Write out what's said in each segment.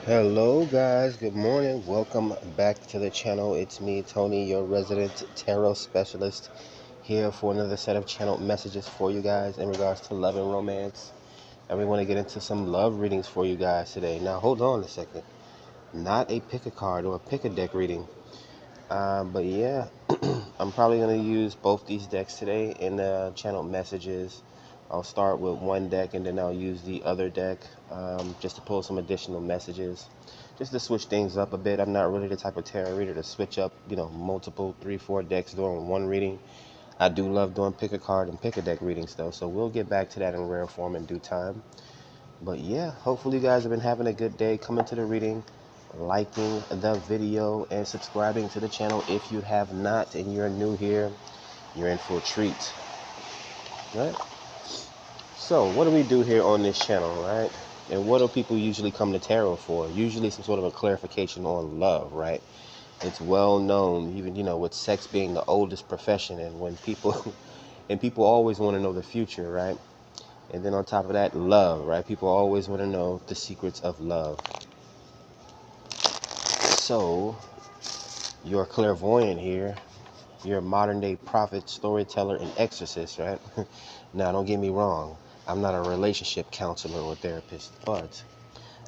Hello guys, good morning. Welcome back to the channel. It's me, Tony, your resident tarot specialist, here for another set of channel messages for you guys in regards to love and romance. And we want to get into some love readings for you guys today. Now hold on a second. Not a pick a card or a pick a deck reading. But yeah, I'm probably going to use both these decks today in the channel messages. I'll start with one deck and then I'll use the other deck just to pull some additional messages, just to switch things up a bit. I'm not really the type of tarot reader to switch up, multiple 3-4 decks during one reading. I do love doing pick a card and pick a deck readings though, so we'll get back to that in rare form in due time. But yeah, hopefully you guys have been having a good day coming to the reading, liking the video, and subscribing to the channel if you have not and you're new here. You're in for a treat, right? So what do we do here on this channel, right? And what do people usually come to tarot for? Usually some sort of a clarification on love, right? It's well known, even, with sex being the oldest profession, and when people and people always want to know the future, right? And then on top of that, love, right? People always want to know the secrets of love. So you're clairvoyant here. You're a modern day prophet, storyteller, and exorcist, right? Now, don't get me wrong. I'm not a relationship counselor or therapist, but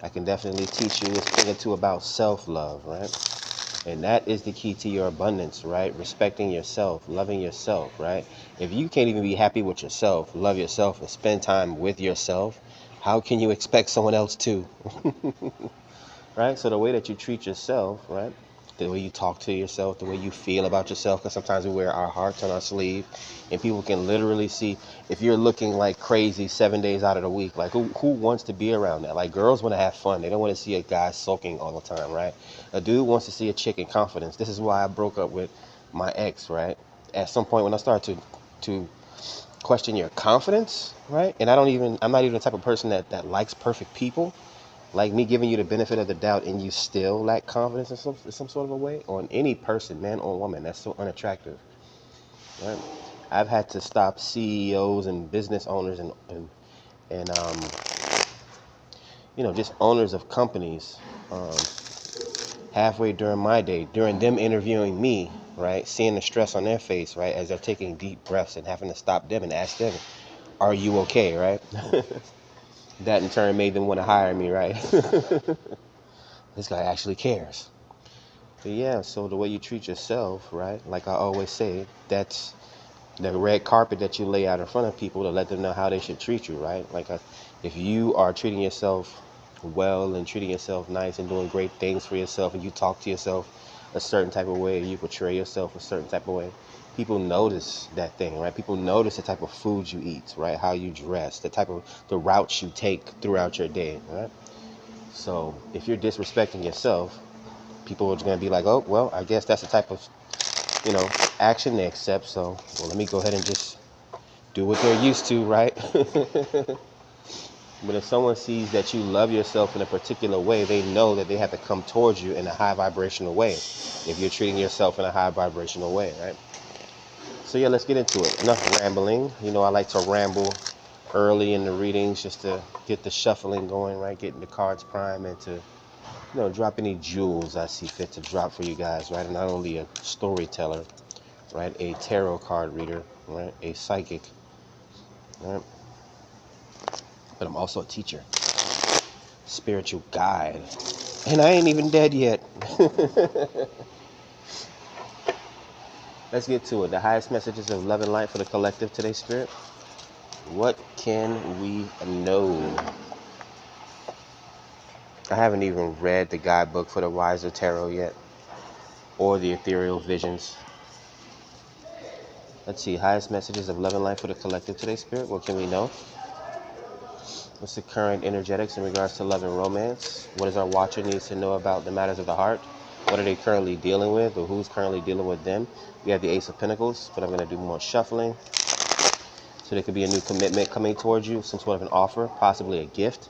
I can definitely teach you a thing or two about self-love, right? And that is the key to your abundance, right? Respecting yourself, loving yourself, right? If you can't even be happy with yourself, love yourself, and spend time with yourself, how can you expect someone else to? Right? So the way that you treat yourself, right? The way you talk to yourself, the way you feel about yourself, because sometimes we wear our hearts on our sleeve, and people can literally see if you're looking like crazy 7 days out of the week. Like, who wants to be around that? Like, girls want to have fun. They don't want to see a guy sulking all the time, right? A dude wants to see a chick in confidence. This is why I broke up with my ex, right? At some point when I started to question your confidence, right? And I'm not even the type of person that likes perfect people. Like me giving you the benefit of the doubt and you still lack confidence in some sort of a way on any person, man or woman, that's so unattractive, right? I've had to stop CEOs and business owners and just owners of companies um, halfway during my day, during them interviewing me, right? Seeing the stress on their face, right? As they're taking deep breaths and having to stop them and ask them, are you okay, right? That in turn made them want to hire me, right? This guy actually cares. But yeah, so the way you treat yourself, right? Like I always say, that's the red carpet that you lay out in front of people to let them know how they should treat you, right? Like if you are treating yourself well and treating yourself nice and doing great things for yourself, and you talk to yourself a certain type of way, you portray yourself a certain type of way, people notice that thing, right? People notice the type of food you eat, right? How you dress, the routes you take throughout your day, right? So if you're disrespecting yourself, people are going to be like, oh, well, I guess that's the type of, you know, action they accept. So, well, let me go ahead and just do what they're used to, right? But if someone sees that you love yourself in a particular way, they know that they have to come towards you in a high vibrational way if you're treating yourself in a high vibrational way, right? So yeah, let's get into it. Enough rambling. I like to ramble early in the readings just to get the shuffling going, right? Getting the cards primed and to drop any jewels I see fit to drop for you guys, right? I'm not only a storyteller, right? A tarot card reader, right? A psychic, right? But I'm also a teacher, spiritual guide. And I ain't even dead yet. Let's get to it. The highest messages of love and light for the collective today, Spirit. What can we know? I haven't even read the guidebook for the Wiser Tarot yet, or the Ethereal Visions. Let's see, highest messages of love and light for the collective today, Spirit. What can we know? What's the current energetics in regards to love and romance? What does our watcher needs to know about the matters of the heart? What are they currently dealing with, or who's currently dealing with them? We have the Ace of Pentacles, but I'm going to do more shuffling. So there could be a new commitment coming towards you, some sort of an offer, possibly a gift.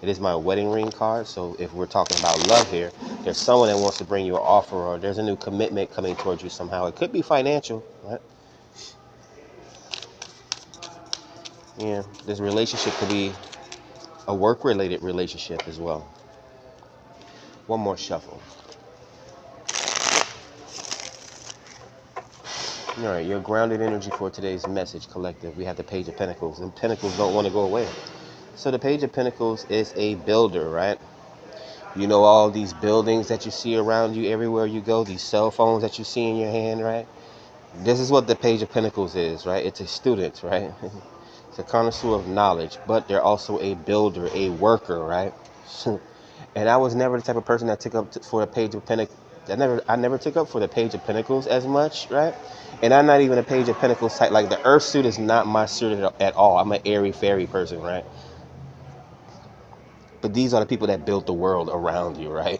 It is my wedding ring card, so if we're talking about love here, there's someone that wants to bring you an offer, or there's a new commitment coming towards you somehow. It could be financial, right? Yeah, this relationship could be a work-related relationship as well. One more shuffle. All right, your grounded energy for today's message, collective. We have the Page of Pentacles, and Pentacles don't want to go away. So the Page of Pentacles is a builder, right? You know, all these buildings that you see around you everywhere you go, these cell phones that you see in your hand, right? This is what the Page of Pentacles is, right? It's a student, right? It's a connoisseur of knowledge, but they're also a builder, a worker, right? And I was never the type of person that took up for the Page of Pentacles. I never took up for the Page of Pentacles as much, right? And I'm not even a Page of Pentacles type. Like the Earth suit is not my suit at all. I'm an airy fairy person, right? But these are the people that built the world around you, right?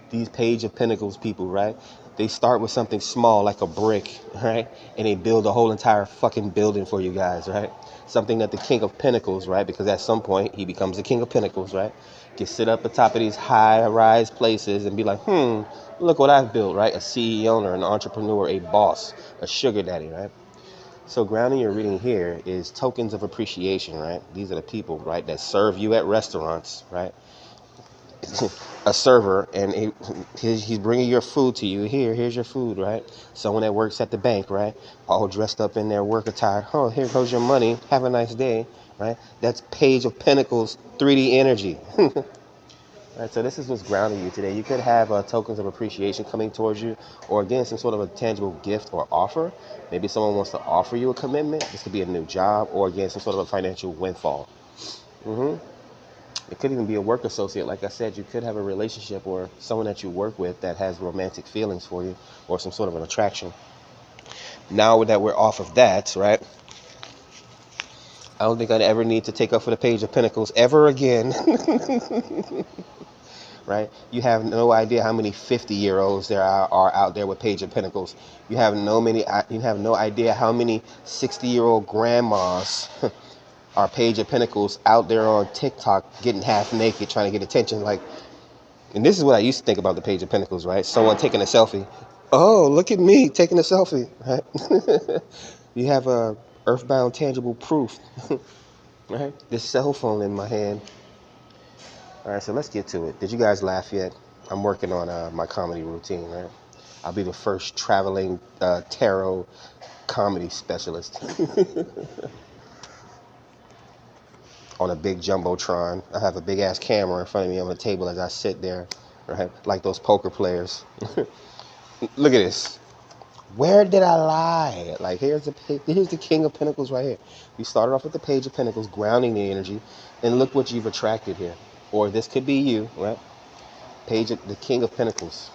These Page of Pentacles people, right? They start with something small like a brick, right? And they build a whole entire fucking building for you guys, right? Something that the King of Pentacles, right? Because at some point he becomes the King of Pentacles, right? Can sit up atop of these high-rise places and be like, look what I've built, right? A CEO or an entrepreneur, a boss, a sugar daddy, right? So grounding your reading here is tokens of appreciation, right? These are the people, right, that serve you at restaurants, right? A server, and he's bringing your food to you. Here's your food, right? Someone that works at the bank, right? All dressed up in their work attire. Oh, here goes your money. Have a nice day, right? That's Page of Pentacles 3D energy. Right, so this is what's grounding you today. You could have tokens of appreciation coming towards you, or again, some sort of a tangible gift or offer. Maybe someone wants to offer you a commitment. This could be a new job, or again, some sort of a financial windfall. It could even be a work associate. Like I said, you could have a relationship or someone that you work with that has romantic feelings for you, or some sort of an attraction. Now that we're off of that, right? I don't think I'd ever need to take up for the Page of Pentacles ever again. Right? You have no idea how many 50-year-olds there are out there with Page of Pentacles. You have no idea how many 60-year-old grandmas are Page of Pentacles out there on TikTok getting half naked trying to get attention. Like, and this is what I used to think about the Page of Pentacles, right? Someone taking a selfie. Oh, look at me taking a selfie, right? You have a earthbound tangible proof, right? This cell phone in my hand. All right, so let's get to it. Did you guys laugh yet? I'm working on my comedy routine, right? I'll be the first traveling tarot comedy specialist on a big jumbotron. I have a big ass camera in front of me on the table as I sit there, right? Like those poker players. Look at this. Where did I lie? Like, here's the King of Pentacles right here. We started off with the Page of Pentacles, grounding the energy, and look what you've attracted here. Or this could be you, right? The King of Pentacles.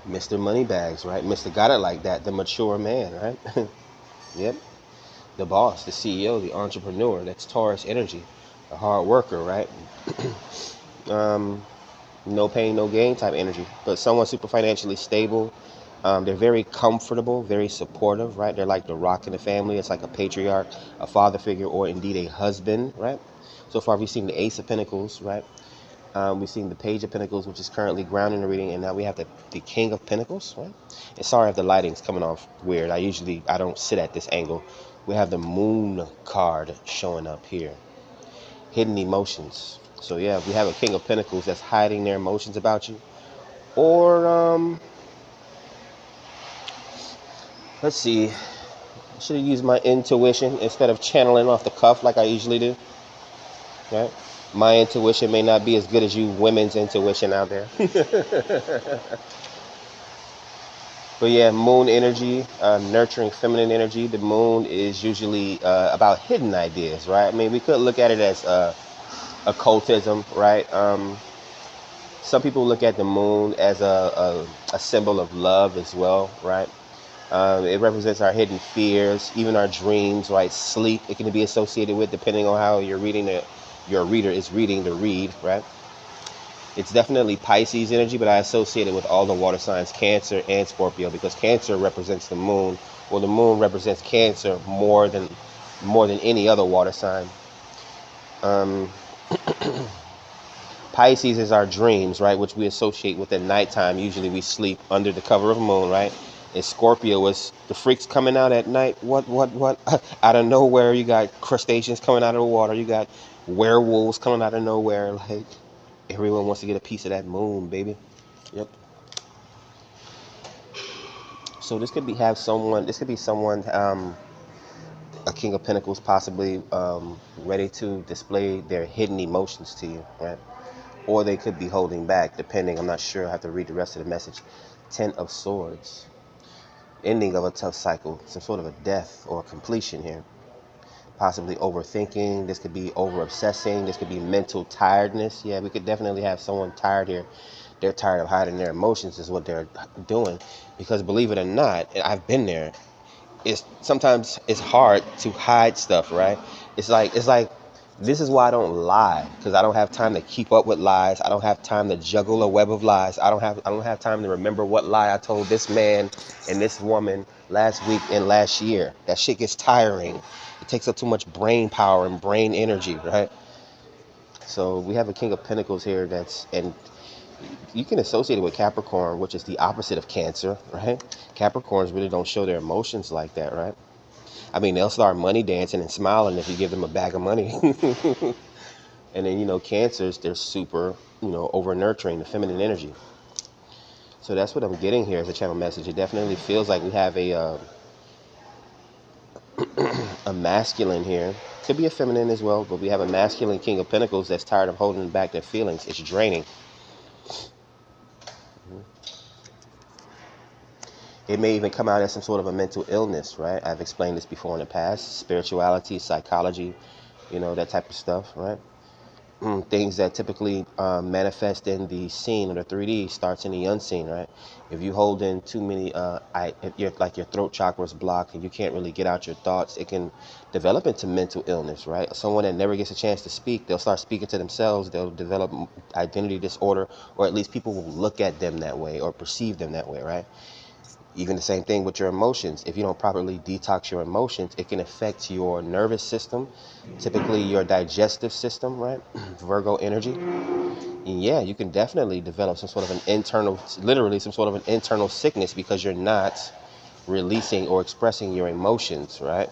Mr. Moneybags, right? Mr. Got It Like That, the mature man, right? Yep. The boss, the CEO, the entrepreneur. That's Taurus energy. The hard worker, right? No pain, no gain type energy. But someone super financially stable. They're very comfortable, very supportive, right? They're like the rock in the family. It's like a patriarch, a father figure, or indeed a husband, right? So far, we've seen the Ace of Pentacles, right? We've seen the Page of Pentacles, which is currently grounding the reading, and now we have the King of Pentacles, right? And sorry if the lighting's coming off weird. I don't sit at this angle. We have the Moon card showing up here. Hidden emotions. So yeah, we have a King of Pentacles that's hiding their emotions about you. Or, let's see. I should have used my intuition instead of channeling off the cuff like I usually do. Right? My intuition may not be as good as you women's intuition out there. But yeah, moon energy, nurturing feminine energy. The moon is usually about hidden ideas, right? I mean, we could look at it as occultism, right? Some people look at the moon as a symbol of love as well, right? It represents our hidden fears, even our dreams, right? Sleep, it can be associated with, depending on how you're reading it. Your reader is reading the read, right? It's definitely Pisces energy, but I associate it with all the water signs, Cancer and Scorpio, because Cancer represents the moon, or the moon represents Cancer more than any other water sign. Pisces is our dreams, right, which we associate with at nighttime. Usually we sleep under the cover of moon, right? And Scorpio is the freaks coming out at night. What? Out of nowhere, you got crustaceans coming out of the water. You got werewolves coming out of nowhere. Like, everyone wants to get a piece of that moon, baby. Yep. So this could be have someone. This could be someone, a King of Pentacles, possibly ready to display their hidden emotions to you, right? Or they could be holding back, depending. I'm not sure. I have to read the rest of the message. Ten of Swords. Ending of a tough cycle, some sort of a death or a completion here. Possibly overthinking. This could be over obsessing. This could be mental tiredness. Yeah, we could definitely have someone tired here. They're tired of hiding their emotions is what they're doing. Because believe it or not, I've been there. Sometimes it's hard to hide stuff, right? It's like this is why I don't lie, because I don't have time to keep up with lies. I don't have time to juggle a web of lies. I don't have time to remember what lie I told this man and this woman last week and last year. That shit gets tiring. It takes up too much brain power and brain energy, right? So we have a King of Pentacles here and you can associate it with Capricorn, which is the opposite of Cancer, right? Capricorns really don't show their emotions like that, right? I mean, they'll start money dancing and smiling if you give them a bag of money. And then, Cancers, they're super, over nurturing, the feminine energy. So that's what I'm getting here as a channel message. It definitely feels like we have a masculine here. Could be a feminine as well, but we have a masculine King of Pentacles that's tired of holding back their feelings. It's draining. It may even come out as some sort of a mental illness, right? I've explained this before in the past. Spirituality, psychology, that type of stuff, right? Things that typically manifest in the scene or the 3D starts in the unseen, right? If you hold in too many, if your throat chakra is blocked and you can't really get out your thoughts, it can develop into mental illness, right? Someone that never gets a chance to speak, they'll start speaking to themselves. They'll develop identity disorder, or at least people will look at them that way or perceive them that way, right? Even the same thing with your emotions. If you don't properly detox your emotions, it can affect your nervous system, typically your digestive system, right? Virgo energy. And yeah, you can definitely develop some sort of literally some sort of an internal sickness because you're not releasing or expressing your emotions, right?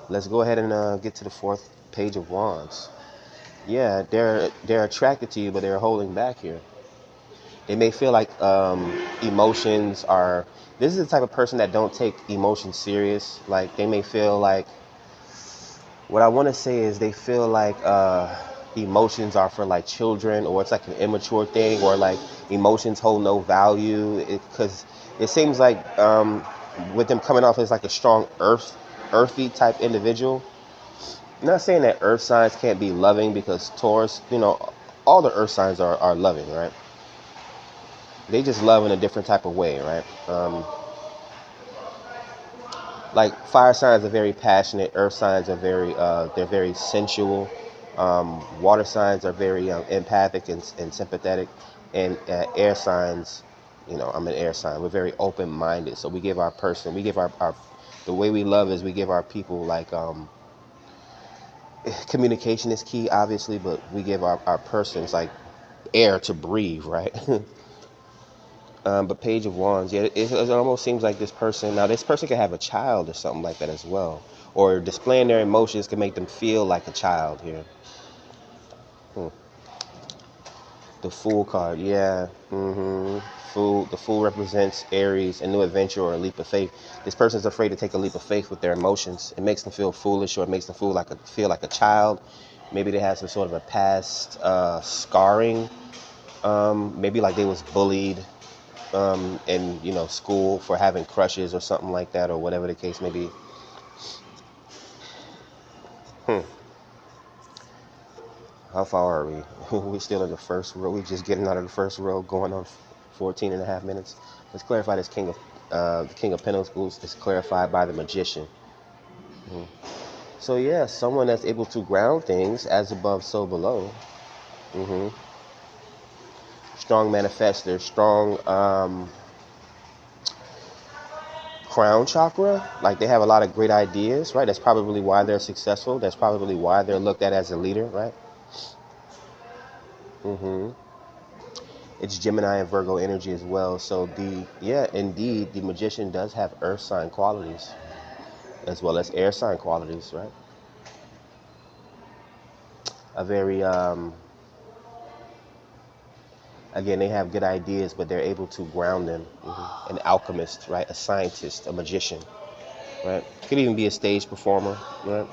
Let's go ahead and get to the fourth page of Wands. Yeah, they're attracted to you, but they're holding back here. They may feel like emotions are. This is the type of person that don't take emotions serious. Like, they may feel like, what I want to say is they feel like emotions are for like children, or it's like an immature thing, or like emotions hold no value. Because it seems like with them coming off as like a strong earthy type individual. I'm not saying that earth signs can't be loving, because Taurus, all the earth signs are loving, right? They just love in a different type of way, right? Like, fire signs are very passionate. Earth signs are they're very sensual. Water signs are very empathic and sympathetic. And air signs, I'm an air sign. We're very open-minded. So we give our the way we love is we give our people, like, communication is key, obviously, but we give our persons like air to breathe, right? But Page of Wands, yeah, it almost seems like this person can have a child or something like that as well. Or displaying their emotions can make them feel like a child here. The Fool card, yeah. The Fool represents Aries, a new adventure or a leap of faith. This person's afraid to take a leap of faith with their emotions. It makes them feel foolish, or it makes them feel like a child. Maybe they have some sort of a past scarring. Maybe like they was bullied in school for having crushes or something like that, or whatever the case may be. How far are we? We're still in the first row. We're just getting out of the first row, going on 14 and a half minutes. Let's clarify this the King of Pentacles is clarified by the Magician. So yeah, someone that's able to ground things as above, so below. Strong manifester, strong crown chakra. Like, they have a lot of great ideas, right? That's probably why they're successful. That's probably why they're looked at as a leader, right? It's Gemini and Virgo energy as well. So yeah, indeed, the magician does have earth sign qualities as well as air sign qualities, right? A very again, they have good ideas, but they're able to ground them. An alchemist, right? A scientist, a magician, right? Could even be a stage performer, right?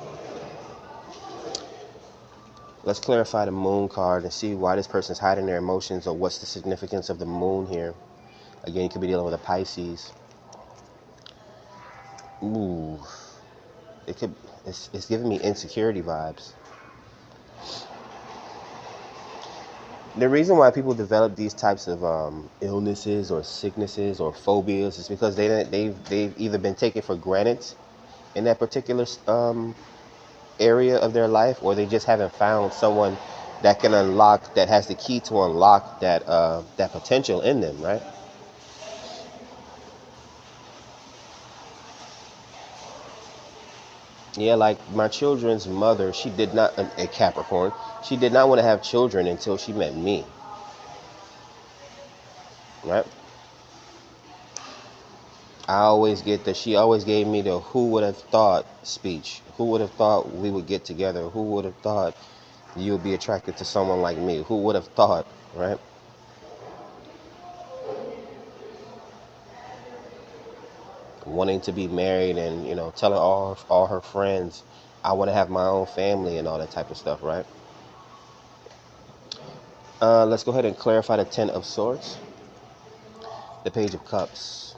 Let's clarify the moon card and see why this person's hiding their emotions, or what's the significance of the moon here. Again, you could be dealing with a Pisces. Ooh, it could. It's giving me insecurity vibes. The reason why people develop these types of illnesses or sicknesses or phobias is because they've either been taken for granted in that particular area of their life, or they just haven't found someone that can unlock, that has the key to unlock that potential in them, right? Yeah, like my children's mother, she did not, a Capricorn, she did not want to have children until she met me, right? I always get that she always gave me the "who would have thought" speech. Who would have thought we would get together? Who would have thought you would be attracted to someone like me? Who would have thought, right? Wanting to be married, and telling all her friends, I want to have my own family and all that type of stuff, right? Let's go ahead and clarify the Ten of Swords, the Page of Cups.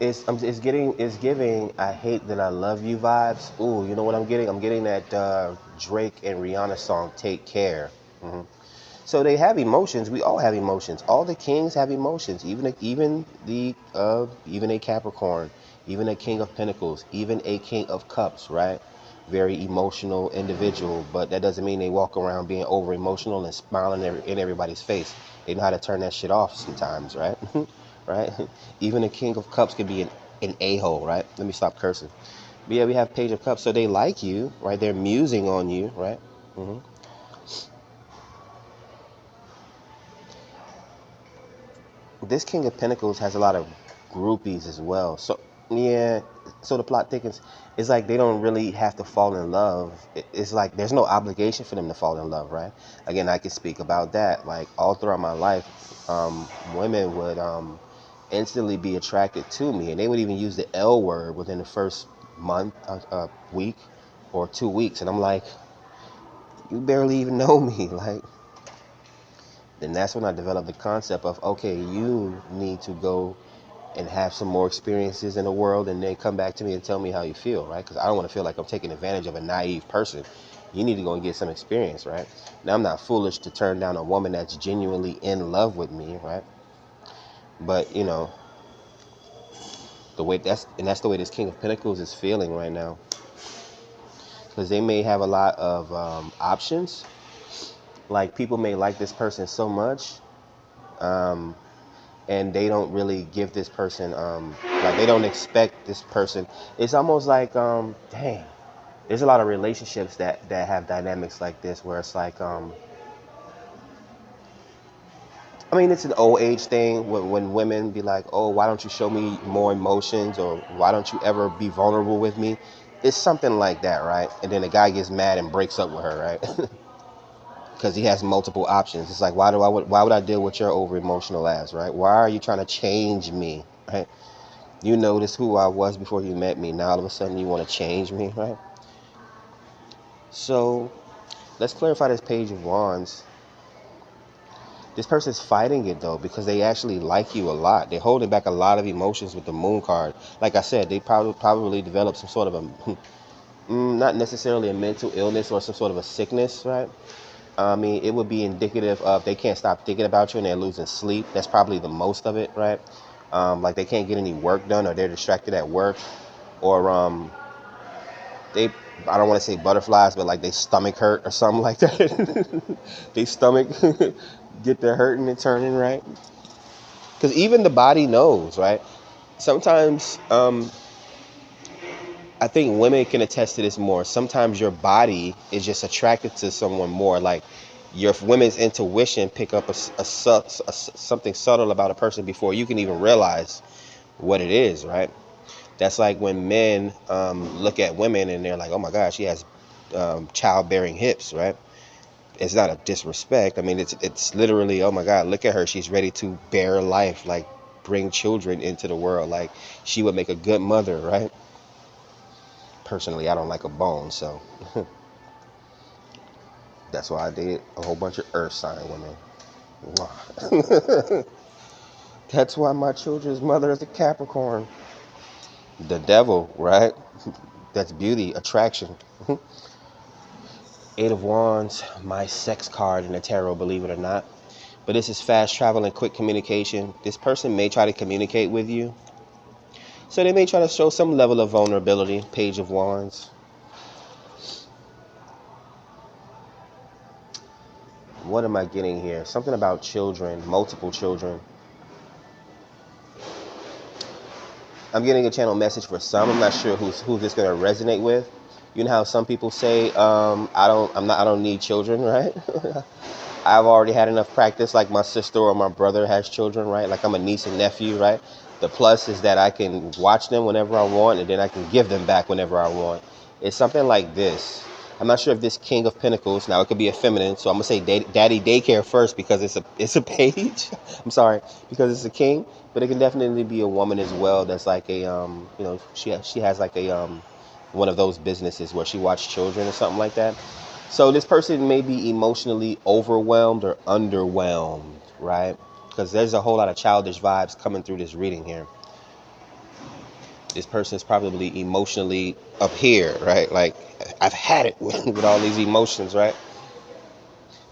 It's giving "I hate that I love you" vibes. Ooh, you know what I'm getting? I'm getting that Drake and Rihanna song "Take Care." hmm So they have emotions. We all have emotions. All the kings have emotions. Even a Capricorn, even a King of Pentacles, even a King of Cups, right? Very emotional individual, but that doesn't mean they walk around being over emotional and smiling in everybody's face. They know how to turn that shit off sometimes, right? Right? Even a King of Cups could be an a-hole, right? Let me stop cursing. But yeah, we have Page of Cups, so they like you, right? They're musing on you, right? hmm This King of Pentacles has a lot of groupies as well. So yeah, so the plot thickens. It's like they don't really have to fall in love. It's like there's no obligation for them to fall in love, right? Again, I can speak about that. Like all throughout my life, women would instantly be attracted to me, and they would even use the L word within the first month, week, or 2 weeks, and I'm like, you barely even know me, like. Then that's when I developed the concept of, okay, you need to go and have some more experiences in the world, and then come back to me and tell me how you feel, right? Because I don't want to feel like I'm taking advantage of a naive person. You need to go and get some experience, right? Now, I'm not foolish to turn down a woman that's genuinely in love with me, right? But that's the way this King of Pentacles is feeling right now, because they may have a lot of options. Like people may like this person so much, um, and they don't really give this person like they don't expect this person. It's almost like dang, there's a lot of relationships that have dynamics like this, where it's like I mean, it's an old age thing when women be like, oh, why don't you show me more emotions, or why don't you ever be vulnerable with me? It's something like that, right? And then the guy gets mad and breaks up with her, right? Because he has multiple options. It's like, why would I deal with your over emotional ass, right? Why are you trying to change me, right? You noticed who I was before you met me. Now all of a sudden you want to change me, right? So let's clarify this Page of Wands. This person's fighting it though, because they actually like you a lot. They're holding back a lot of emotions with the Moon card. Like I said, they probably developed some sort of a not necessarily a mental illness or some sort of a sickness, right? I mean, it would be indicative of they can't stop thinking about you and they're losing sleep. That's probably the most of it, right? Like they can't get any work done, or they're distracted at work, or they, I don't want to say butterflies, but like they stomach hurt or something like that. They stomach get their hurting and turning, right? Because even the body knows, right? Sometimes I think women can attest to this more. Sometimes your body is just attracted to someone more. Like your women's intuition pick up something subtle about a person before you can even realize what it is, right? That's like when men look at women and they're like, oh my God, she has childbearing hips, right? It's not a disrespect. I mean, it's literally, oh my God, look at her. She's ready to bear life, like bring children into the world. Like she would make a good mother, right? Personally, I don't like a bone, so that's why I dated a whole bunch of earth sign women. That's why my children's mother is a Capricorn. The devil, right? That's beauty, attraction. Eight of Wands, my sex card in the tarot, believe it or not. But this is fast travel and quick communication. This person may try to communicate with you. So they may try to show some level of vulnerability. Page of Wands. What am I getting here? Something about children, multiple children. I'm getting a channel message for some. I'm not sure who this going to resonate with. You know how some people say, I don't need children, right? I've already had enough practice, like my sister or my brother has children, right? Like I'm a niece and nephew, right? The plus is that I can watch them whenever I want, and then I can give them back whenever I want. It's something like this. I'm not sure if this King of Pentacles, now it could be a feminine, so I'm gonna say Daddy Daycare first because it's a page. I'm sorry, because it's a king, but it can definitely be a woman as well. That's like a she has like a one of those businesses where she watches children or something like that. So this person may be emotionally overwhelmed or underwhelmed, right? Because there's a whole lot of childish vibes coming through this reading here. This person is probably emotionally up here, right? Like, I've had it with all these emotions, right?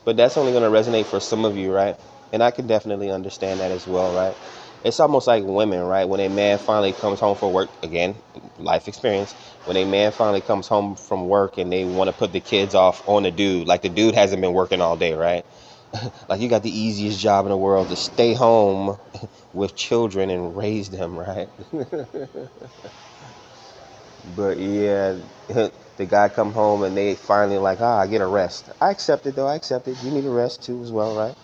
But that's only going to resonate for some of you, right? And I can definitely understand that as well, right? It's almost like women, right? When a man finally comes home from work, again, life experience, when a man finally comes home from work and they want to put the kids off on the dude, like the dude hasn't been working all day, right? Like you got the easiest job in the world to stay home with children and raise them, right? But yeah, the guy come home and they finally like, I get a rest. I accept it though, I accept it. You need a rest too as well, right?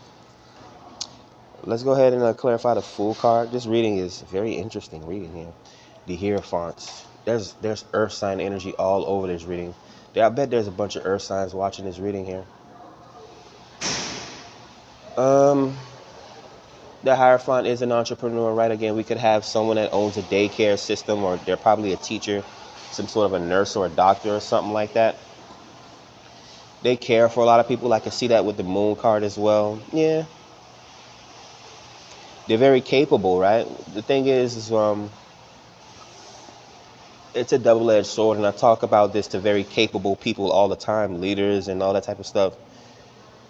Let's go ahead and clarify the Fool card. This reading is very interesting reading here. The Hierophants. There's earth sign energy all over this reading. I bet there's a bunch of earth signs watching this reading here. The Hierophant is an entrepreneur, right? Again, we could have someone that owns a daycare system, or they're probably a teacher, some sort of a nurse or a doctor or something like that. They care for a lot of people. I can see that with the Moon card as well. Yeah. They're very capable, right? The thing is it's a double-edged sword, and I talk about this to very capable people all the time, leaders and all that type of stuff.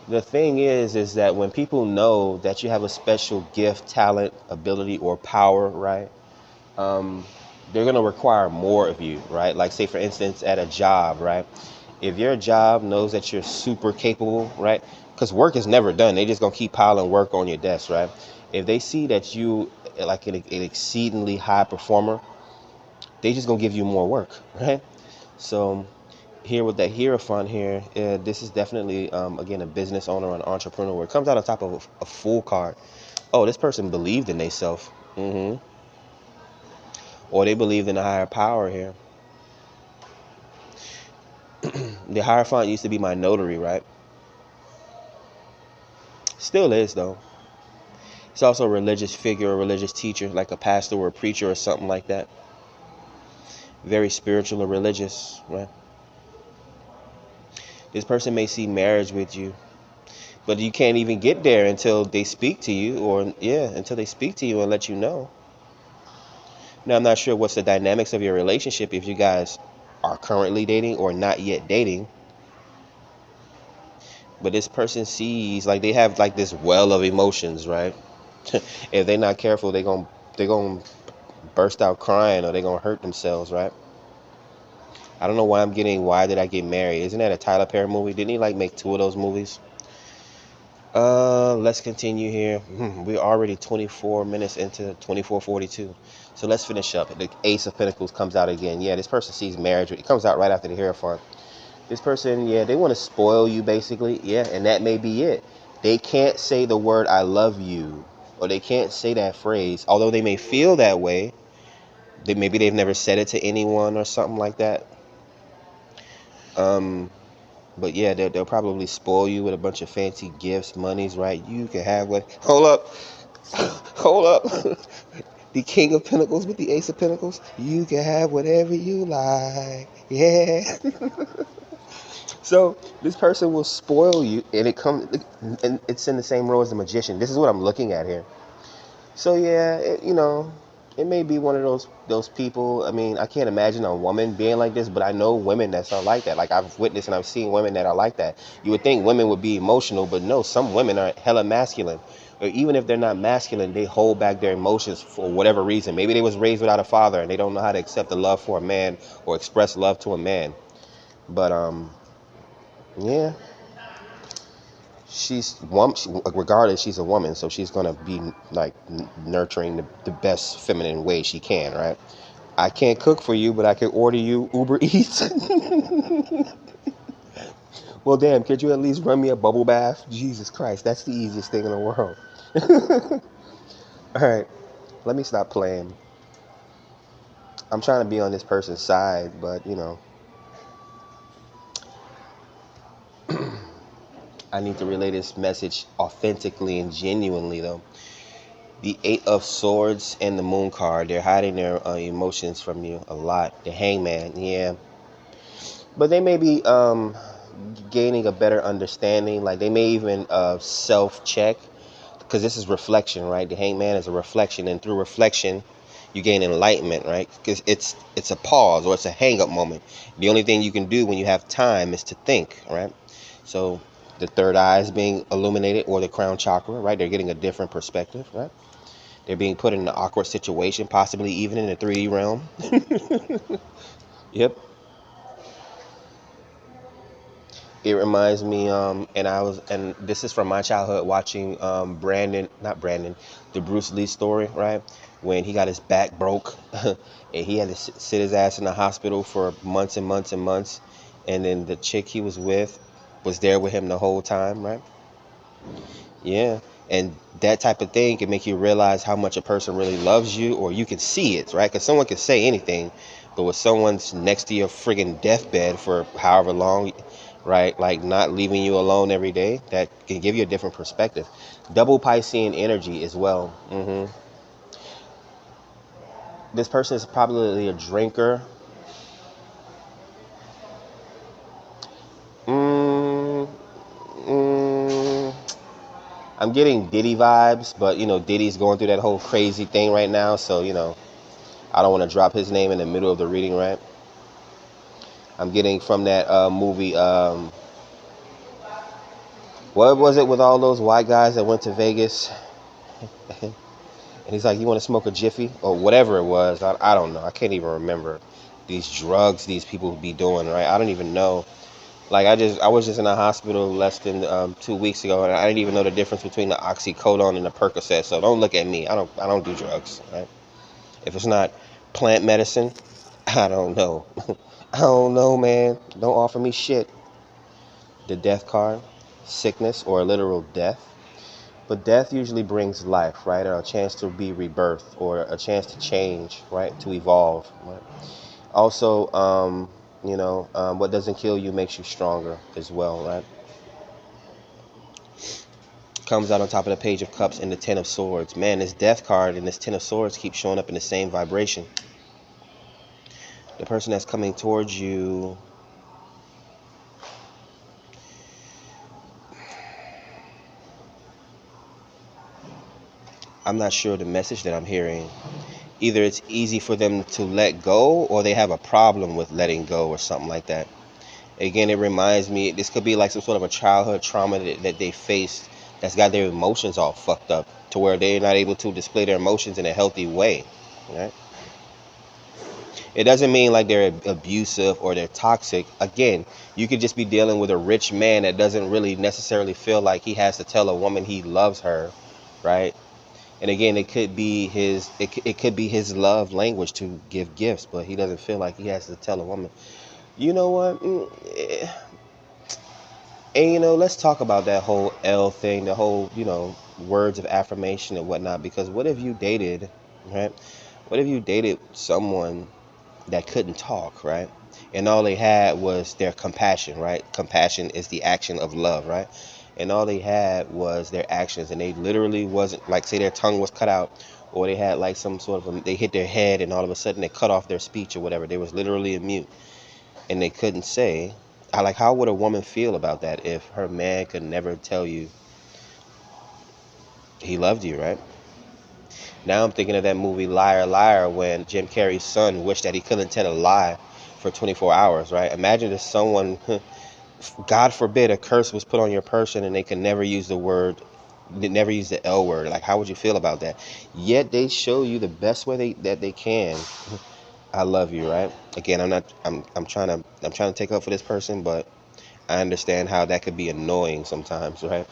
The thing is that when people know that you have a special gift, talent, ability, or power, right, they're going to require more of you, right? Like say, for instance, at a job, right? If your job knows that you're super capable, right? Because work is never done. They just going to keep piling work on your desk, right? If they see that you like an exceedingly high performer, they just going to give you more work, right? So here with that Hierophant here, this is definitely, again, a business owner or an entrepreneur. It comes out on top of a Fool card. Oh, this person believed in themselves. Or they believed in a higher power here. The Hierophant used to be my notary, right? Still is, though. It's also a religious figure, a religious teacher, like a pastor or a preacher or something like that. Very spiritual or religious, right? This person may see marriage with you, but you can't even get there until they speak to you, or until they speak to you and let you know. Now, I'm not sure what's the dynamics of your relationship, if you guys are currently dating or not yet dating. But this person sees, like, they have like this well of emotions, right? If they're not careful, they're gonna burst out crying, or they're gonna hurt themselves, right? I don't know why I'm getting Why Did I Get Married? Isn't that a Tyler Perry movie? Didn't he like make 2 of those movies? Let's continue here. We're already 24 minutes into 24:42. So let's finish up. The Ace of Pentacles comes out again. Yeah, this person sees marriage. It comes out right after the Hierophant. This person, yeah, they want to spoil you basically. Yeah, and that may be it. They can't say the word I love you, or they can't say that phrase, although they may feel that way. Maybe they've never said it to anyone or something like that. But yeah, they'll probably spoil you with a bunch of fancy gifts, monies, right? You can have what? Hold up. Hold up. The King of Pentacles with the Ace of Pentacles. You can have whatever you like. Yeah. So this person will spoil you, and and it's in the same row as the Magician. This is what I'm looking at here. So yeah, it may be one of those people. I mean, I can't imagine a woman being like this, but I know women that are like that. Like I've witnessed and I've seen women that are like that. You would think women would be emotional, but no, some women are hella masculine. Or even if they're not masculine, they hold back their emotions for whatever reason. Maybe they was raised without a father and they don't know how to accept the love for a man or express love to a man. But yeah. Regardless, she's a woman, so she's gonna be like nurturing the best feminine way she can, right? I can't cook for you, but I can order you Uber Eats. Well, damn, could you at least run me a bubble bath? Jesus Christ, that's the easiest thing in the world. All right, let me stop playing. I'm trying to be on this person's side, but I need to relay this message authentically and genuinely, though. The Eight of Swords and the Moon card, they're hiding their emotions from you a lot. The Hangman, yeah. But they may be gaining a better understanding. Like they may even self-check, because this is reflection, right? The Hangman is a reflection, and through reflection, you gain enlightenment, right? Because it's a pause or it's a hang-up moment. The only thing you can do when you have time is to think, right? So the third eye is being illuminated, or the crown chakra, right? They're getting a different perspective, right? They're being put in an awkward situation, possibly even in the 3D realm. Yep. It reminds me, and this is from my childhood watching not Brandon, the Bruce Lee story, right? When he got his back broke and he had to sit his ass in the hospital for months and months and months. And then the chick he was with was there with him the whole time, right? Yeah. And that type of thing can make you realize how much a person really loves you, or you can see it, right? Because someone can say anything, but when someone's next to your friggin' deathbed for however long, right, like not leaving you alone every day, that can give you a different perspective. Double Piscean energy as well. This person is probably a drinker. Mm, mm, I'm getting Diddy vibes, but Diddy's going through that whole crazy thing right now, so I don't want to drop his name in the middle of the reading, right? I'm getting from that movie, what was it with all those white guys that went to Vegas? And he's like, you want to smoke a Jiffy? Or whatever it was. I don't know. I can't even remember these drugs these people be doing, right? I don't even know. Like, I was just in a hospital less than 2 weeks ago, and I didn't even know the difference between the oxycodone and the Percocet. So don't look at me. I don't do drugs, right? If it's not plant medicine, I don't know. I don't know, man. Don't offer me shit. The Death card, sickness or a literal death. But death usually brings life, right? Or a chance to be rebirthed, or a chance to change, right? To evolve, right? Also, what doesn't kill you makes you stronger as well, right? Comes out on top of the Page of Cups and the Ten of Swords. Man, this Death card and this Ten of Swords keep showing up in the same vibration. The person that's coming towards you, I'm not sure the message that I'm hearing. Either it's easy for them to let go, or they have a problem with letting go, or something like that. Again, it reminds me, this could be like some sort of a childhood trauma that they faced, that's got their emotions all fucked up to where they're not able to display their emotions in a healthy way, right? It doesn't mean like they're abusive or they're toxic. Again, you could just be dealing with a rich man that doesn't really necessarily feel like he has to tell a woman he loves her, right? And again, it could be his love language to give gifts, but he doesn't feel like he has to tell a woman, you know what? And let's talk about that whole L thing, the whole, words of affirmation and whatnot. Because what if you dated, right? What if you dated someone that couldn't talk, right? And all they had was their compassion, right? Compassion is the action of love, right? And all they had was their actions, and they literally wasn't like, say their tongue was cut out, or they had like some sort of they hit their head, and all of a sudden they cut off their speech or whatever. They was literally mute, and they couldn't say. How would a woman feel about that if her man could never tell you he loved you, right? Now I'm thinking of that movie Liar Liar, when Jim Carrey's son wished that he couldn't tell a lie for 24 hours, right? Imagine if someone, God forbid, a curse was put on your person and they could never use the word, never use the L word. Like, how would you feel about that? Yet they show you the best way that they can. I love you, right? Again, I'm trying to take up for this person, but I understand how that could be annoying sometimes, right?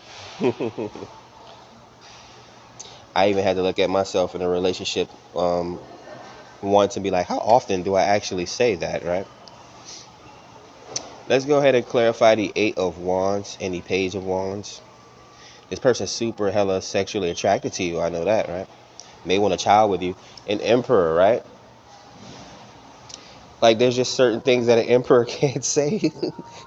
I even had to look at myself in a relationship, once, and be like, how often do I actually say that, right? Let's go ahead and clarify the Eight of Wands and the Page of Wands. This person's super hella sexually attracted to you. I know that, right? May want a child with you. An Emperor, right? Like, there's just certain things that an Emperor can't say.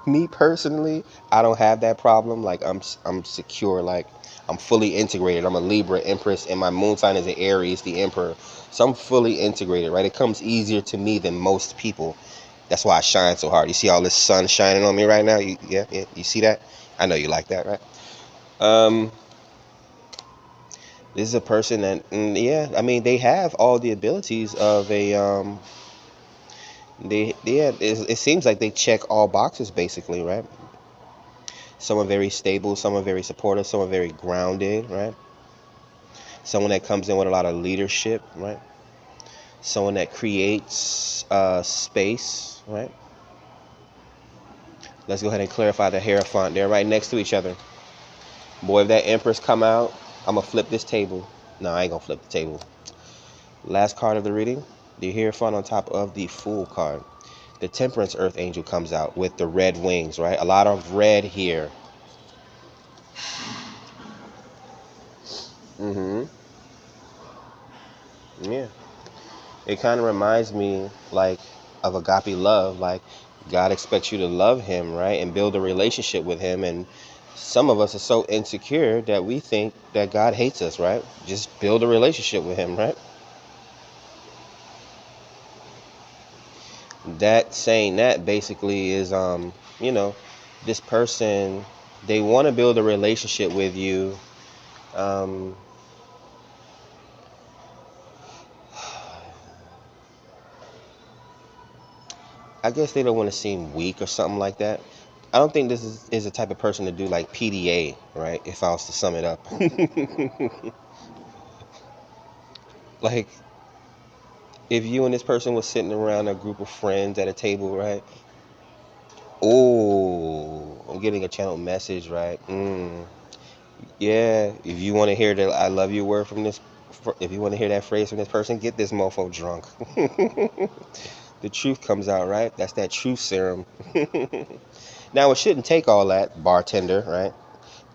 Me personally, I don't have that problem. Like, I'm secure. Like, I'm fully integrated. I'm a Libra Empress, and my moon sign is an Aries, the Emperor. So I'm fully integrated, right? It comes easier to me than most people. That's why I shine so hard. You see all this sun shining on me right now? Yeah, you see that? I know you like that, right? This is a person that, yeah, I mean, they have all the abilities of a, it seems like they check all boxes basically, right? Someone very stable, someone very supportive, someone very grounded, right? Someone that comes in with a lot of leadership, right? Someone that creates space, right? Let's go ahead and clarify the Hierophant. They're right next to each other. Boy, if that Empress come out, I'm going to flip this table. No, I ain't going to flip the table. Last card of the reading, the Hierophant on top of the Fool card. The Temperance Earth Angel comes out with the red wings, right? A lot of red here. Yeah. It kind of reminds me, like, of agape love. Like, God expects you to love him, right? And build a relationship with him. And some of us are so insecure that we think that God hates us, right? Just build a relationship with him, right? That saying that basically is, this person, they want to build a relationship with you. I guess they don't want to seem weak or something like that. I don't think this is the type of person to do like PDA, right? If I was to sum it up. Like, if you and this person was sitting around a group of friends at a table, right? Oh, I'm getting a channel message, right? Yeah, if you want to hear the I love you word from this, if you want to hear that phrase from this person, get this mofo drunk. The truth comes out, right? That's that truth serum. Now, it shouldn't take all that, bartender, right?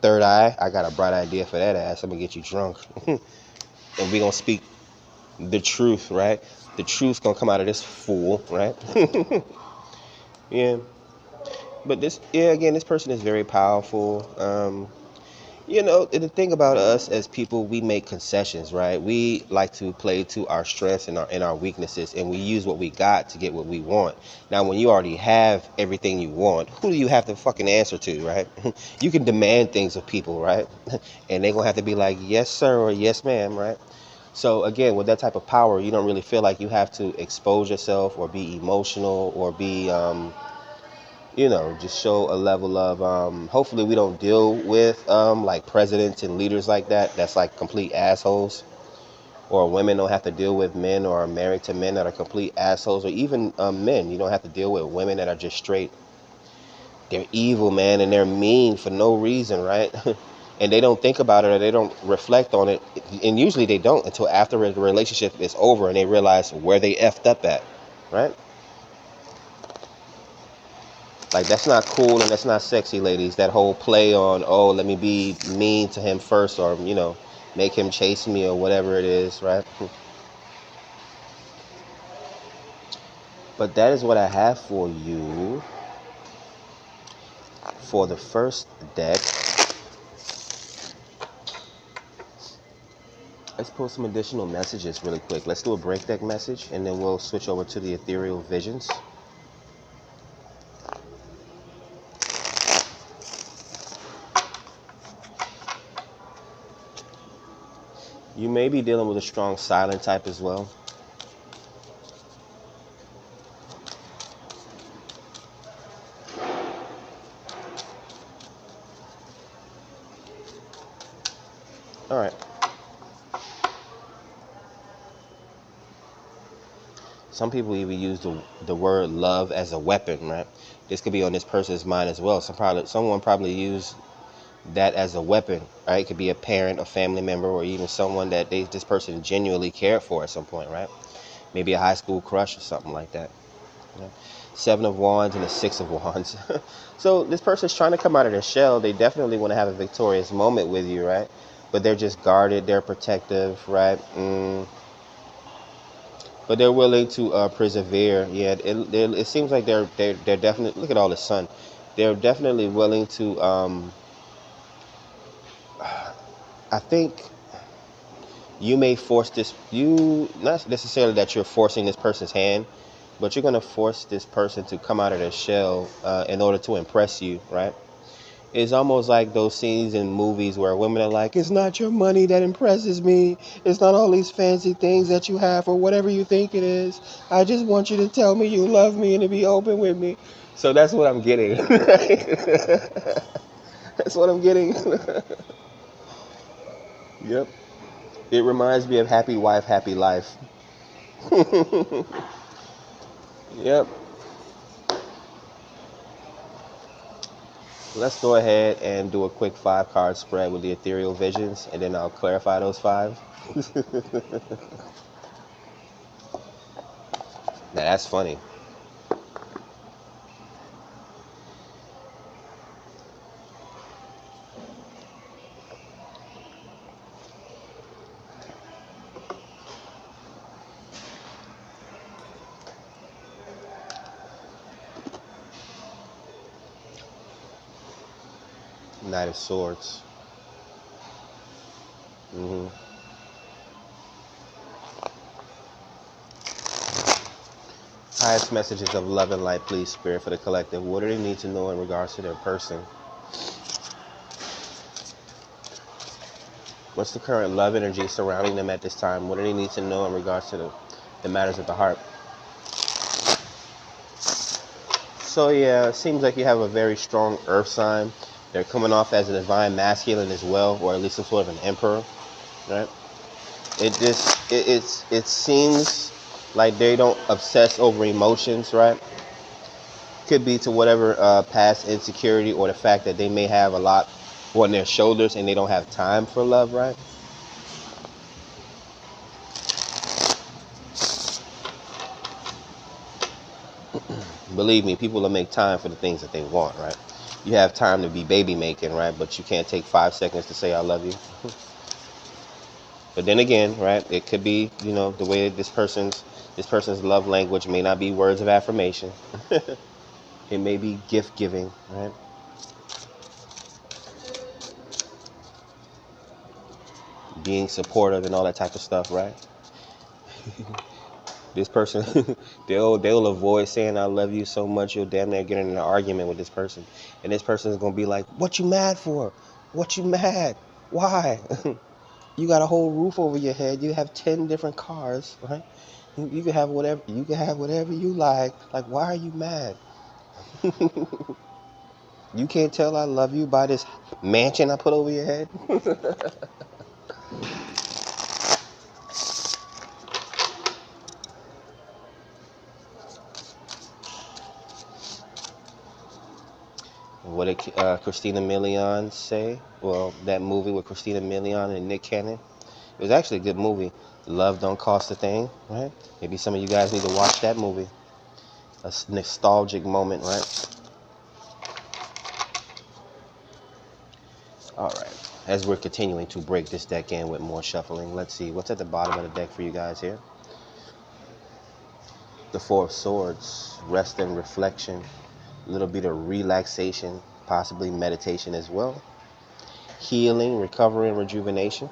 Third eye, I got a bright idea for that ass. I'm going to get you drunk. And we're going to speak the truth, right? The truth's going to come out of this fool, right? Yeah. But again, this person is very powerful. The thing about us as people, we make concessions, right? We like to play to our strengths and our weaknesses, and we use what we got to get what we want. Now, when you already have everything you want, who do you have to fucking answer to, right? You can demand things of people, right? And they're going to have to be like, yes, sir, or yes, ma'am, right? So again, with that type of power, you don't really feel like you have to expose yourself or be emotional or be, just show a level of, hopefully we don't deal with like presidents and leaders like that. That's like complete assholes. or women don't have to deal with men or are married to men that are complete assholes, or even men. You don't have to deal with women that are just straight. They're evil, man, and they're mean for no reason, right? And they don't think about it, or they don't reflect on it, and usually they don't until after the relationship is over and they realize where they effed up at, right? Like, that's not cool and that's not sexy, ladies. That whole play on, oh, let me be mean to him first, or, make him chase me or whatever it is, right? But that is what I have for you for the first deck. Let's pull some additional messages really quick. Let's do a break deck message, and then we'll switch over to the ethereal visions. You may be dealing with a strong silent type as well. All right. Some people even use the word love as a weapon, right? This could be on this person's mind as well. Someone probably used that as a weapon, right? It could be a parent, a family member, or even someone that this person genuinely cared for at some point, right? Maybe a high school crush or something like that. You know? Seven of Wands and a Six of Wands. So this person's trying to come out of their shell. They definitely want to have a victorious moment with you, right? But they're just guarded. They're protective, right? But they're willing to persevere. Yeah, it seems like they're definitely, look at all the sun. They're definitely willing to. I think you may force this. Not necessarily that you're forcing this person's hand, but you're gonna force this person to come out of their shell in order to impress you, right? It's almost like those scenes in movies where women are like, it's not your money that impresses me. It's not all these fancy things that you have or whatever you think it is. I just want you to tell me you love me and to be open with me. So that's what I'm getting. That's what I'm getting. Yep. It reminds me of Happy Wife, Happy Life. Yep. Let's go ahead and do a quick 5-card spread with the ethereal visions, and then I'll clarify those 5. Now that's funny. Knight of Swords. Highest messages of love and light, please, Spirit, for the collective. What do they need to know in regards to their person? What's the current love energy surrounding them at this time? What do they need to know in regards to the matters of the heart? So yeah, it seems like you have a very strong earth sign. They're coming off as a divine masculine as well, or at least some sort of an emperor, right? It seems like they don't obsess over emotions, right? Could be to whatever past insecurity or the fact that they may have a lot on their shoulders and they don't have time for love, right? Believe me, people will make time for the things that they want, right? You have time to be baby making, right? But you can't take 5 seconds to say I love you. But then again, right, it could be, the way this person's love language may not be words of affirmation. It may be gift giving, right? Being supportive and all that type of stuff, right? This person, they'll avoid saying I love you so much you'll damn near get in an argument with this person. And this person is going to be like, what you mad for? What you mad? Why? You got a whole roof over your head. You have 10 different cars, right? You can have whatever you like. Like, why are you mad? You can't tell I love you by this mansion I put over your head. What did Christina Milian say? Well, that movie with Christina Milian and Nick Cannon. It was actually a good movie. Love don't cost a thing, right? Maybe some of you guys need to watch that movie. A nostalgic moment, right? All right. As we're continuing to break this deck in with more shuffling, let's see what's at the bottom of the deck for you guys here. The Four of Swords, rest and reflection, a little bit of relaxation, possibly meditation as well. Healing, recovery, and rejuvenation.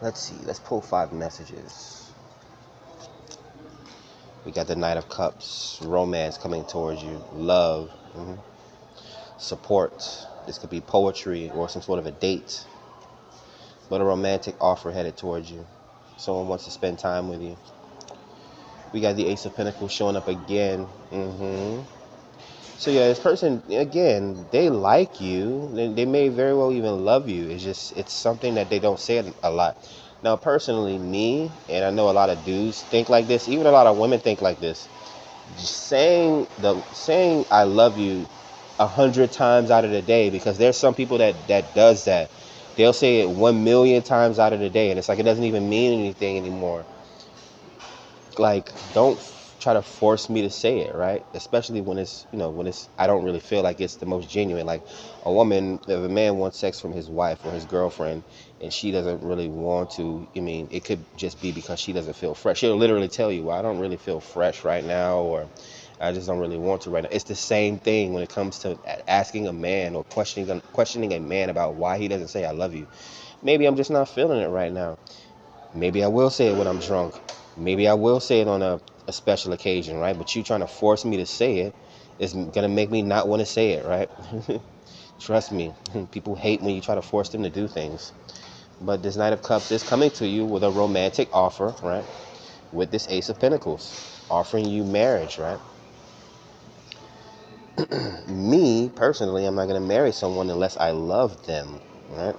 Let's see. Let's pull 5 messages. We got the Knight of Cups, romance coming towards you, love, support. This could be poetry or some sort of a date, but a romantic offer headed towards you. Someone wants to spend time with you. We got the Ace of Pentacles showing up again. So yeah, this person, again, they like you. They may very well even love you. It's something that they don't say a lot. Now, personally, me, and I know a lot of dudes think like this. Even a lot of women think like this. Just saying I love you 100 times out of the day, because there's some people that does that. They'll say it 1,000,000 times out of the day, and it's like it doesn't even mean anything anymore. Like, don't try to force me to say it, right? Especially when it's, I don't really feel like it's the most genuine. Like a woman, if a man wants sex from his wife or his girlfriend and she doesn't really want to, it could just be because she doesn't feel fresh. She'll literally tell you, well, I don't really feel fresh right now, or I just don't really want to right now. It's the same thing when it comes to asking a man or questioning a man about why he doesn't say I love you. Maybe I'm just not feeling it right now. Maybe I will say it when I'm drunk. Maybe I will say it on a special occasion, right? But you trying to force me to say it is going to make me not want to say it, right? Trust me. People hate when you try to force them to do things. But this Knight of Cups is coming to you with a romantic offer, right? With this Ace of Pentacles, offering you marriage, right? Me, personally, I'm not going to marry someone unless I love them, right?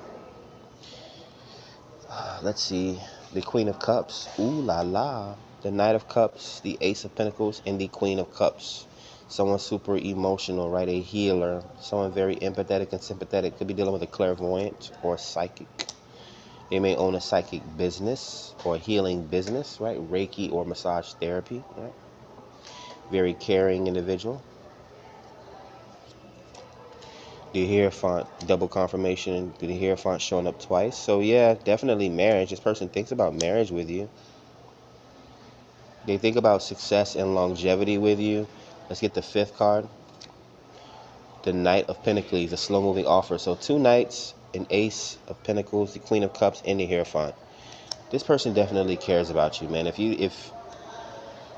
Let's see. The Queen of Cups. Ooh la la. The Knight of Cups, the Ace of Pentacles, and the Queen of Cups. Someone super emotional, right? A healer. Someone very empathetic and sympathetic. Could be dealing with a clairvoyant or psychic. They may own a psychic business or healing business, right? Reiki or massage therapy, right? Very caring individual. The Hierophant, double confirmation. The Hierophant showing up twice. So yeah, definitely marriage. This person thinks about marriage with you. They think about success and longevity with you. Let's get the 5th card. The Knight of Pentacles, a slow-moving offer. So 2 knights, an Ace of Pentacles, the Queen of Cups, and the Hierophant. This person definitely cares about you, man. If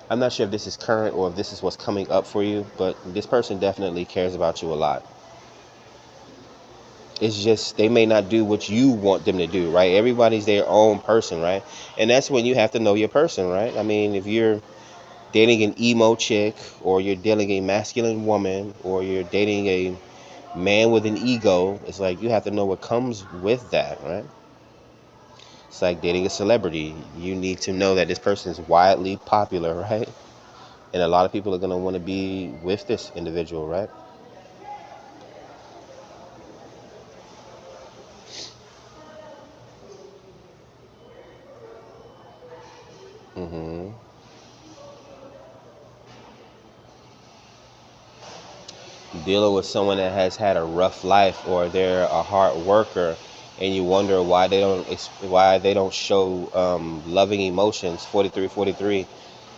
I'm not sure if this is current or if this is what's coming up for you, but this person definitely cares about you a lot. It's just they may not do what you want them to do, right? Everybody's their own person, right? And that's when you have to know your person, right? I mean, if you're dating an emo chick, or you're dating a masculine woman, or you're dating a man with an ego, it's like you have to know what comes with that, right? It's like dating a celebrity. You need to know that this person is widely popular, right? And a lot of people are going to want to be with this individual, right? Dealing with someone that has had a rough life, or they're a hard worker, and you wonder why they don't show loving emotions, 43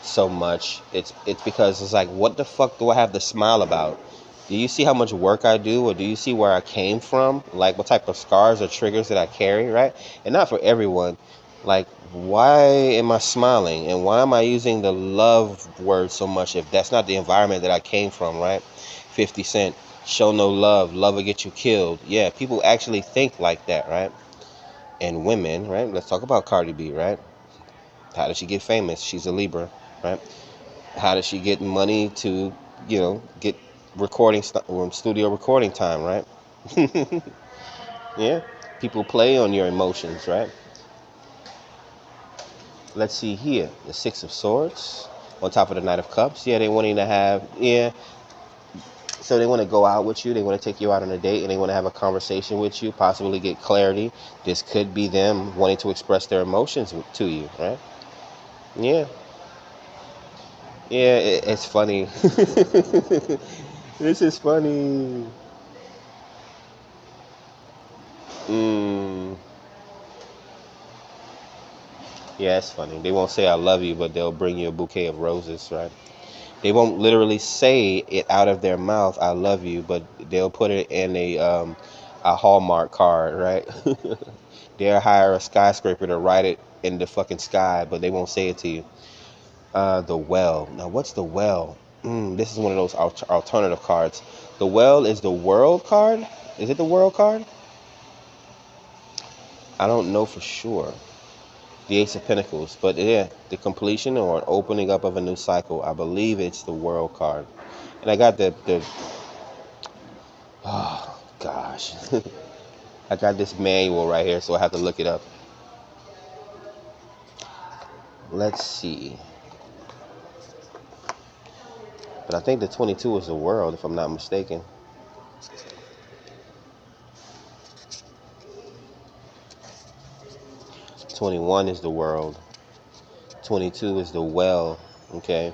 so much. It's because it's like, what the fuck do I have to smile about? Do you see how much work I do, or do you see where I came from? Like, what type of scars or triggers that I carry, right? And not for everyone. Like, why am I smiling, and why am I using the love word so much if that's not the environment that I came from, right? 50 Cent, show no love, love will get you killed. Yeah, people actually think like that, right? And women, right? Let's talk about Cardi B, right? How did she get famous? She's a Libra, right? How does she get money to, get studio recording time, right? Yeah, people play on your emotions, right? Let's see here, the 6 of Swords on top of the Knight of Cups. Yeah, they wanting to have, So they want to go out with you. They want to take you out on a date, and they want to have a conversation with you, possibly get clarity. This could be them wanting to express their emotions to you, right? Yeah, yeah. It's funny. This is funny. Mm, yeah, it's funny. They won't say "I love you," but they'll bring you a bouquet of roses, right? They won't literally say it out of their mouth, "I love you," but they'll put it in a Hallmark card, right? They'll hire a skyscraper to write it in the fucking sky, but they won't say it to you. The well. Now, what's the well? This is one of those alternative cards. The well is the world card. Is it the world card? I don't know for sure. The Ace of Pentacles, but yeah, the completion or an opening up of a new cycle. I believe it's the world card. And I got the oh gosh, I got this manual right here, so I have to look it up. Let's see. But I think the 22 is the world, if I'm not mistaken. 21 is the world. 22 is the well. Okay.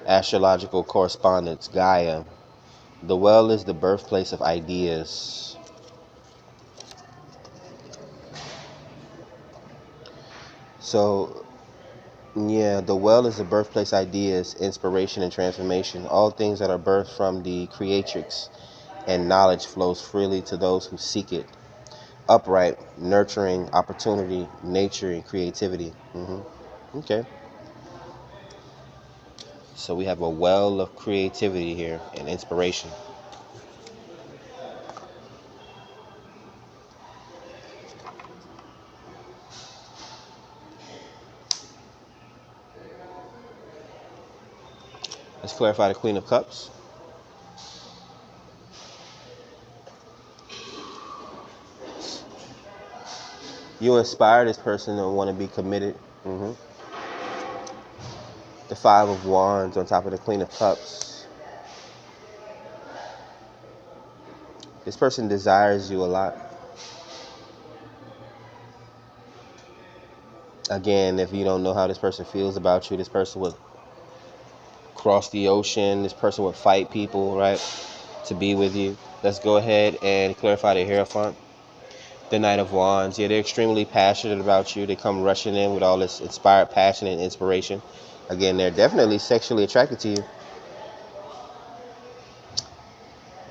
Astrological correspondence, Gaia. The well is the birthplace of ideas. So, yeah, the well is the birthplace ideas, inspiration, and transformation. All things that are birthed from the creatrix, and knowledge flows freely to those who seek it. Upright, nurturing, opportunity, nature, and creativity. Okay. So we have a well of creativity here and inspiration. Let's clarify the Queen of Cups. You inspire this person to want to be committed. The Five of Wands on top of the Queen of Cups. This person desires you a lot. Again, if you don't know how this person feels about you, this person would cross the ocean. This person would fight people, right, to be with you. Let's go ahead and clarify the Hierophant. The Knight of Wands. Yeah, they're extremely passionate about you. They come rushing in with all this inspired passion and inspiration. Again, they're definitely sexually attracted to you.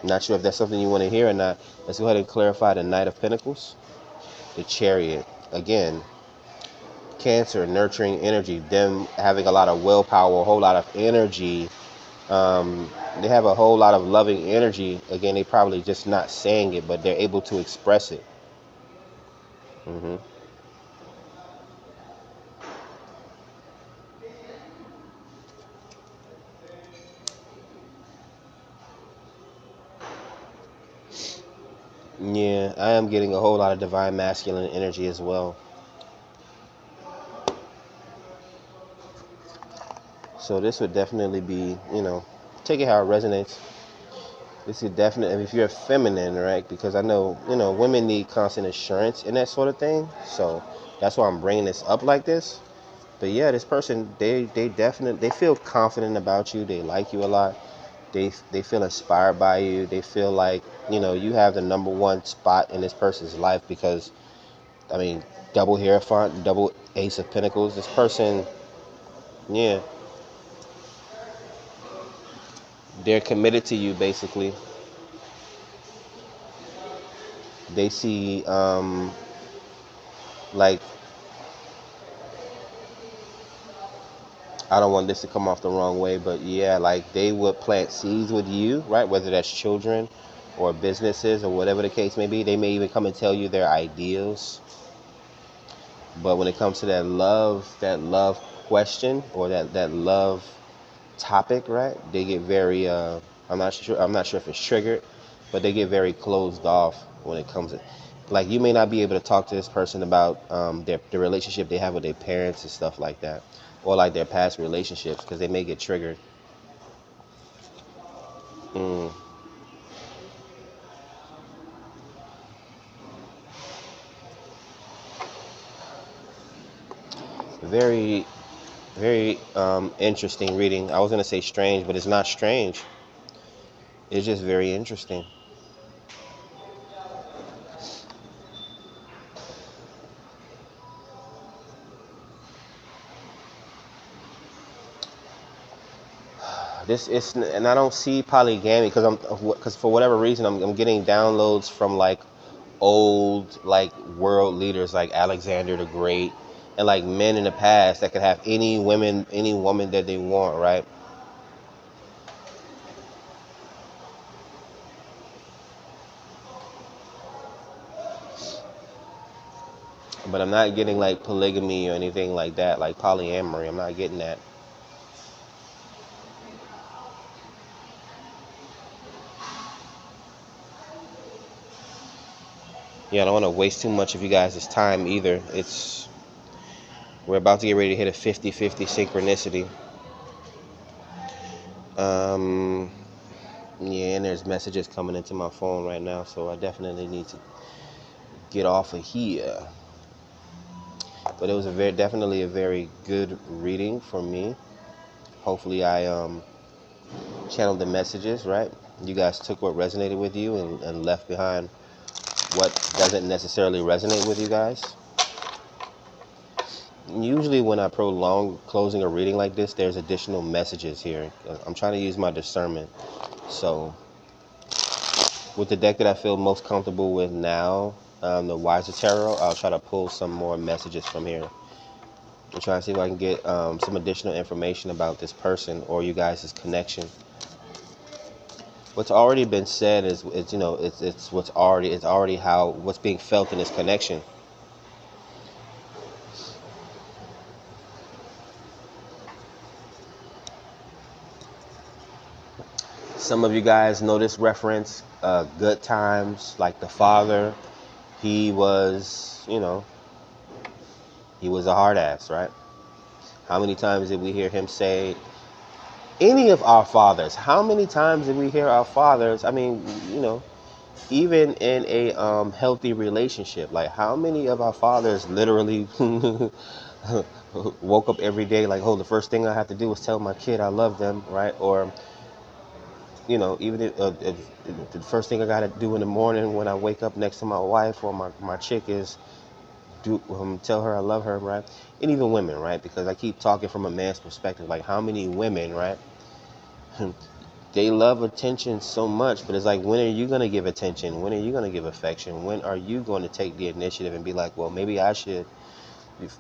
I'm not sure if that's something you want to hear or not. Let's go ahead and clarify the Knight of Pentacles. The Chariot. Again, Cancer, nurturing energy. Them having a lot of willpower, a whole lot of energy. They have a whole lot of loving energy. Again, they probably just not saying it, but they're able to express it. Yeah, I am getting a whole lot of divine masculine energy as well. So this would definitely be, take it how it resonates. This is definitely, if you're feminine, right? Because I know, women need constant assurance and that sort of thing. So that's why I'm bringing this up like this. But yeah, this person, they definitely, they feel confident about you. They like you a lot. They feel inspired by you. They feel like, you have the number one spot in this person's life because, I mean, double Hierophant, double Ace of Pentacles. This person, yeah, they're committed to you basically. They see, like, I don't want this to come off the wrong way, but yeah, like they would plant seeds with you, right? Whether that's children or businesses or whatever the case may be. They may even come and tell you their ideals. But when it comes to that love question or that love topic, right? They get very I'm not sure if it's triggered, but they get very closed off when it comes to, like, you may not be able to talk to this person about the relationship they have with their parents and stuff like that, or like their past relationships, because they may get triggered. Very, very interesting reading. I was gonna say strange, but it's not strange. It's just very interesting. This is, and I don't see polygamy because for whatever reason I'm getting downloads from like old like world leaders like Alexander the Great and like men in the past that could have any woman that they want, right? But I'm not getting like polygamy or anything like that, like polyamory. I'm not getting that. Yeah, I don't want to waste too much of you guys' time either. We're about to get ready to hit a 50-50 synchronicity. Um, yeah, and there's messages coming into my phone right now, so I definitely need to get off of here. But it was definitely a very good reading for me. Hopefully I channeled the messages right. You guys took what resonated with you and left behind what doesn't necessarily resonate with you guys. Usually when I prolong closing a reading like this, there's additional messages here. I'm trying to use my discernment. So with the deck that I feel most comfortable with now, the Wiser Tarot, I'll try to pull some more messages from here. I'm trying to see if I can get some additional information about this person or you guys' connection. What's already been said is it's already what's being felt in this connection. Some of you guys know this reference, Good Times, like the father. He was, he was a hard ass, right? How many times did we hear him say, any of our fathers, how many times did we hear our fathers, I mean, even in a healthy relationship, like how many of our fathers literally woke up every day like, oh, the first thing I have to do is tell my kid I love them, right? Or even if the first thing I got to do in the morning when I wake up next to my wife or my chick is tell her I love her, right? And even women, right? Because I keep talking from a man's perspective, like how many women, right? They love attention so much, but it's like, when are you going to give attention? When are you going to give affection? When are you going to take the initiative and be like, well, maybe I should,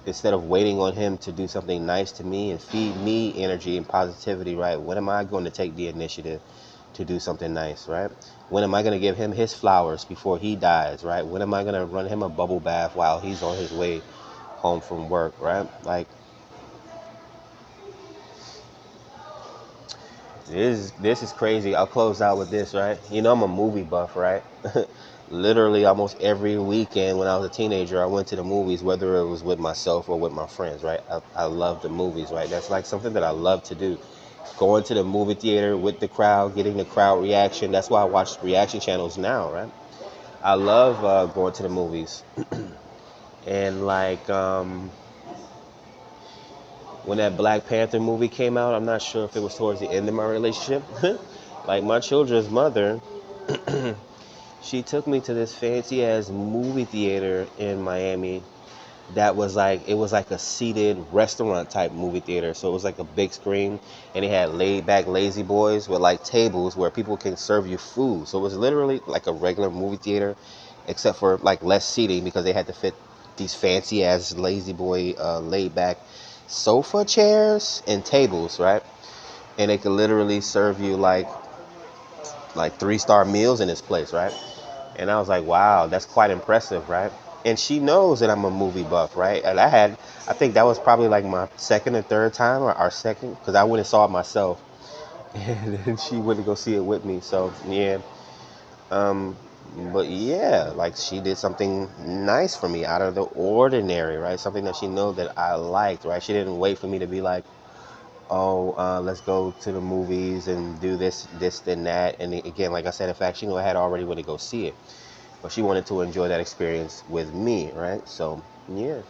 instead of waiting on him to do something nice to me and feed me energy and positivity, right? When am I going to take the initiative to do something nice, right? When am I going to give him his flowers before he dies, right? When am I going to run him a bubble bath while he's on his way home from work, right? Like, this is crazy. I'll close out with this, right? I'm a movie buff, right? Literally almost every weekend when I was a teenager, I went to the movies, whether it was with myself or with my friends, right? I love the movies, right? That's like something that I love to do. Going to the movie theater with the crowd, getting the crowd reaction. That's why I watch reaction channels now, right? I love going to the movies. And like when that Black Panther movie came out, I'm not sure if it was towards the end of my relationship. Like my children's mother, she took me to this fancy ass movie theater in Miami that was like, it was like a seated restaurant type movie theater. So it was like a big screen and it had laid back lazy boys with like tables where people can serve you food. So it was literally like a regular movie theater except for like less seating because they had to fit these fancy ass lazy boy laid back sofa chairs and tables, right? And they could literally serve you like 3-star meals in this place, right? And I was like, wow, that's quite impressive, right? And she knows that I'm a movie buff, right? And I think that was probably like my second or third time, or our second, because I went and saw it myself. And then she went to go see it with me. So, yeah. Um, but yeah, like she did something nice for me out of the ordinary, right? Something that she know that I liked, right? She didn't wait for me to be like, oh, let's go to the movies and do this, and that. And again, like I said, in fact, she knew I had already went to go see it. But she wanted to enjoy that experience with me, right? So, yeah.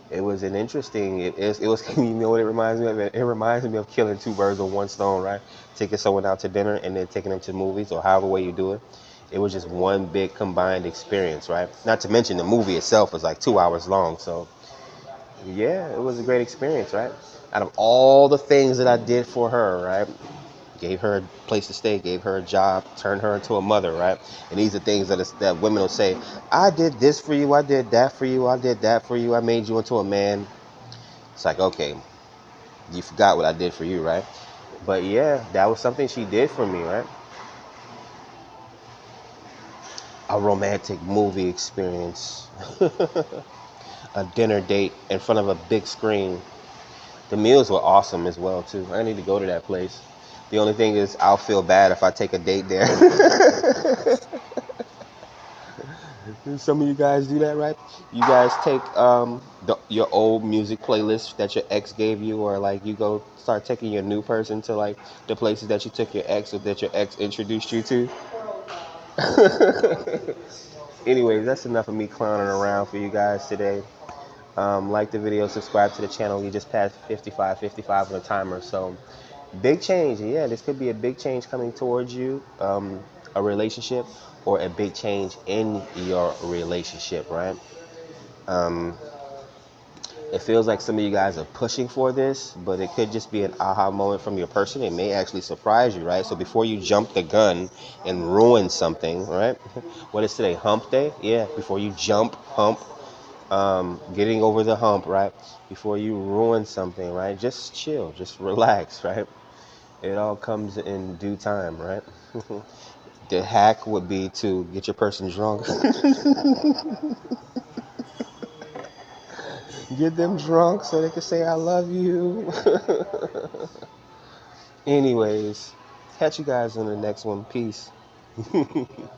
It was an interesting. It was. You know what it reminds me of? It reminds me of killing two birds with one stone, right? Taking someone out to dinner and then taking them to movies, or however way you do it. It was just one big combined experience, right? Not to mention the movie itself was like 2 hours long. So yeah, it was a great experience, right? Out of all the things that I did for her, right? Gave her a place to stay, gave her a job, turned her into a mother, right? And these are things that women will say, I did this for you, I did that for you, I did that for you, I made you into a man. It's like, okay, you forgot what I did for you, right? But yeah, that was something she did for me, right? A romantic movie experience, a dinner date in front of a big screen. The meals were awesome as well too. I need to go to that place. The only thing is, I'll feel bad if I take a date there. Some of you guys do that, right? You guys take your old music playlist that your ex gave you, or like you go start taking your new person to like the places that you took your ex or that your ex introduced you to. Anyways, that's enough of me clowning around for you guys today. Like the video, subscribe to the channel. We just passed 55 on the timer, so big change. Yeah, this could be a big change coming towards you, a relationship, or a big change in your relationship, right? Um, it feels like some of you guys are pushing for this, but it could just be an aha moment from your person. It may actually surprise you, right? So before you jump the gun and ruin something, right? What is today? Hump day? Yeah, before you hump, getting over the hump, right? Before you ruin something, right? Just chill, just relax, right? It all comes in due time, right? The hack would be to get your person drunk. Get them drunk so they can say I love you. Anyways, catch you guys on the next one. Peace.